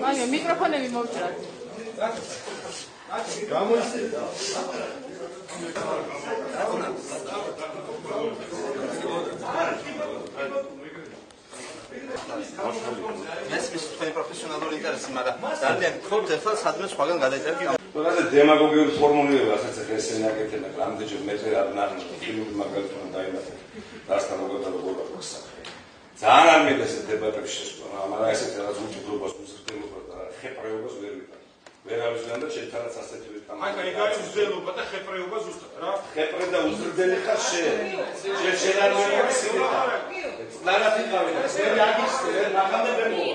Mario, microfonები მოვჭრათ. ეს თქვენი პროფესიონალური ინტერესი, მაგრამ ძალიან გქონთ ახლა სადმე სხვაგან გადაიწერეთ. ყველაზე დემაგოგიური ფორმულირება, რასაც ახლა ესენი აკეთებენ, რამდენჯერ მეტი არ ნახე ფილმი მაგალითად დაინახე. რასთან როგორ გასახე. ძალიან არ მედეს დებატებში შესვლა, მაგრამ ესეთი რაღაც უჯრედობას უზრდელობა და ხეპრეობას ვერ ვიტან. ვერ ავიზიან და შეითანაც ასეთი ვერ თამაშობ. აი, ეგ უზრდელობა და ხეპრეობა ზუსტად რა. ხეპრე და უზრდელი ხარ შენ. შენ არ მოიხსენე. ნარათი გავი, ვერ აგიხსნე, ვერ ნახამებენ მოვა.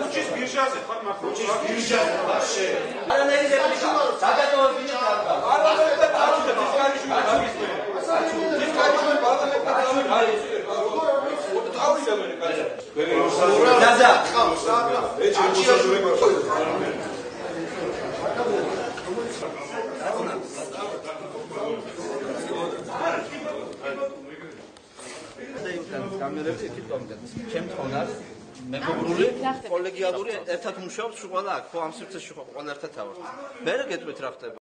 უჩის ბირჟაზე ხარ მაგრამ უჩის ბირჟაზე ხარ შენ. არანაირი დეპუტატი საქართველოს ბიჭი არ გა. გამერები იქით კომიტეტს. ჩემთან არის მეგობრული კოლეგიალური ერთად მუშაობს, ყველა აქ ხო ამ სივრცეში ხო ყველა ერთად ავართ. მე რა გეტყვით რა ხდება?